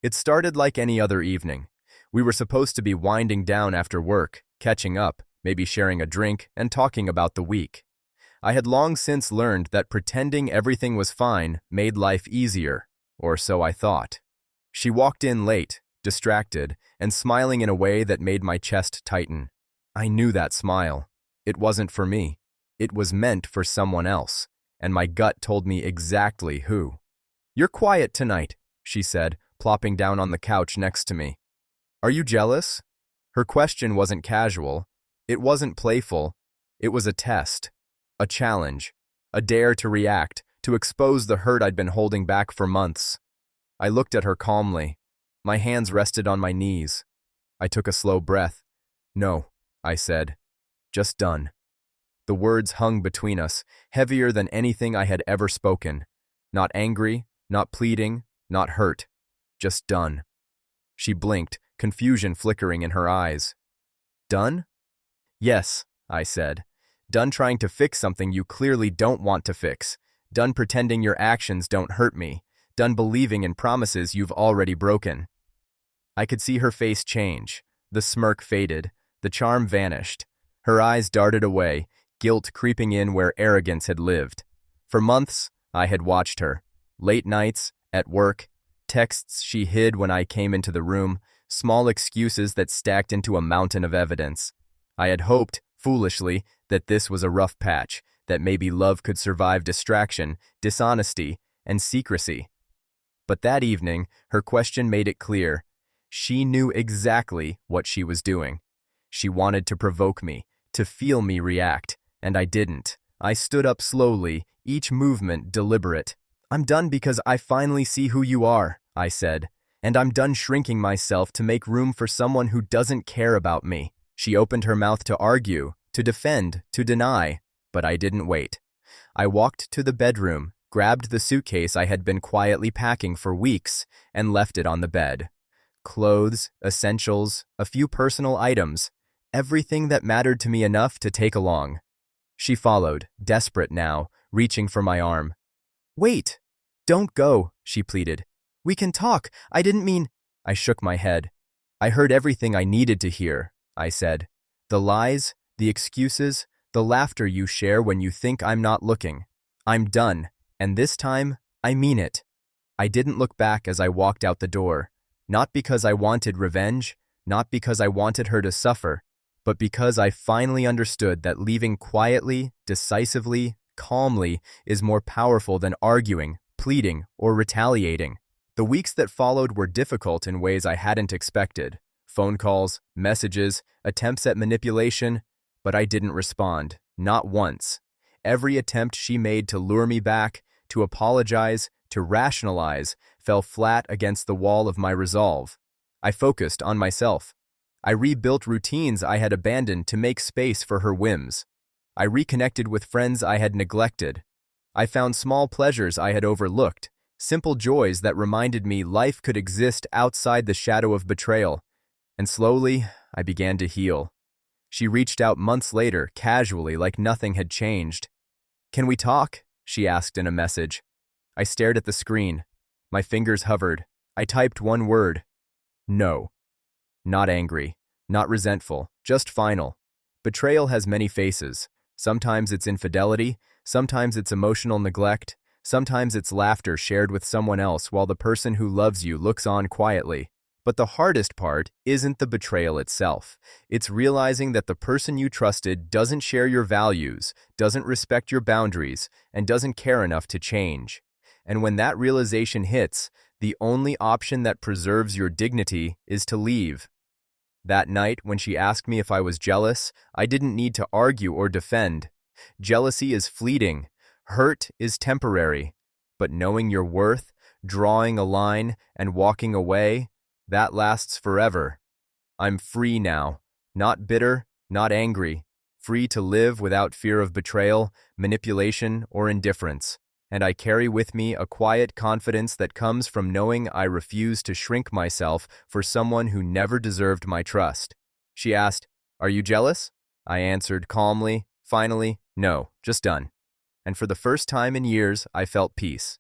It started like any other evening. We were supposed to be winding down after work, catching up, maybe sharing a drink, and talking about the week. I had long since learned that pretending everything was fine made life easier, or so I thought. She walked in late, distracted, and smiling in a way that made my chest tighten. I knew that smile. It wasn't for me. It was meant for someone else, and my gut told me exactly who. "You're quiet tonight," she said, plopping down on the couch next to me. "Are you jealous?" Her question wasn't casual. It wasn't playful. It was a test, a challenge, a dare to react, to expose the hurt I'd been holding back for months. I looked at her calmly. My hands rested on my knees. I took a slow breath. "No," I said. "Just done." The words hung between us, heavier than anything I had ever spoken. Not angry, not pleading, not hurt. Just done. She blinked, confusion flickering in her eyes. "Done?" "Yes," I said. "Done trying to fix something you clearly don't want to fix. Done pretending your actions don't hurt me. Done believing in promises you've already broken." I could see her face change. The smirk faded. The charm vanished. Her eyes darted away, guilt creeping in where arrogance had lived. For months, I had watched her. Late nights, at work, texts she hid when I came into the room, small excuses that stacked into a mountain of evidence. I had hoped, foolishly, that this was a rough patch, that maybe love could survive distraction, dishonesty, and secrecy. But that evening, her question made it clear. She knew exactly what she was doing. She wanted to provoke me, to feel me react, and I didn't. I stood up slowly, each movement deliberate. "I'm done because I finally see who you are," I said, "and I'm done shrinking myself to make room for someone who doesn't care about me." She opened her mouth to argue, to defend, to deny, but I didn't wait. I walked to the bedroom, grabbed the suitcase I had been quietly packing for weeks, and left it on the bed. Clothes, essentials, a few personal items, everything that mattered to me enough to take along. She followed, desperate now, reaching for my arm. "Wait! Don't go," she pleaded. "We can talk. I didn't mean—" I shook my head. "I heard everything I needed to hear," I said. "The lies, the excuses, the laughter you share when you think I'm not looking. I'm done, and this time, I mean it." I didn't look back as I walked out the door, not because I wanted revenge, not because I wanted her to suffer, but because I finally understood that leaving quietly, decisively, calmly is more powerful than arguing, pleading, or retaliating. The weeks that followed were difficult in ways I hadn't expected. Phone calls, messages, attempts at manipulation, but I didn't respond, not once. Every attempt she made to lure me back, to apologize, to rationalize, fell flat against the wall of my resolve. I focused on myself. I rebuilt routines I had abandoned to make space for her whims. I reconnected with friends I had neglected. I found small pleasures I had overlooked, simple joys that reminded me life could exist outside the shadow of betrayal. And slowly, I began to heal. She reached out months later, casually, like nothing had changed. "Can we talk?" she asked in a message. I stared at the screen. My fingers hovered. I typed one word. "No." Not angry, not resentful, just final. Betrayal has many faces. Sometimes it's infidelity, sometimes it's emotional neglect, sometimes it's laughter shared with someone else while the person who loves you looks on quietly. But the hardest part isn't the betrayal itself. It's realizing that the person you trusted doesn't share your values, doesn't respect your boundaries, and doesn't care enough to change. And when that realization hits, the only option that preserves your dignity is to leave. That night, when she asked me if I was jealous, I didn't need to argue or defend. Jealousy is fleeting. Hurt is temporary. But knowing your worth, drawing a line, and walking away, that lasts forever. I'm free now. Not bitter, not angry. Free to live without fear of betrayal, manipulation, or indifference. And I carry with me a quiet confidence that comes from knowing I refuse to shrink myself for someone who never deserved my trust. She asked, "Are you jealous?" I answered calmly, finally, "No, just done." And for the first time in years, I felt peace.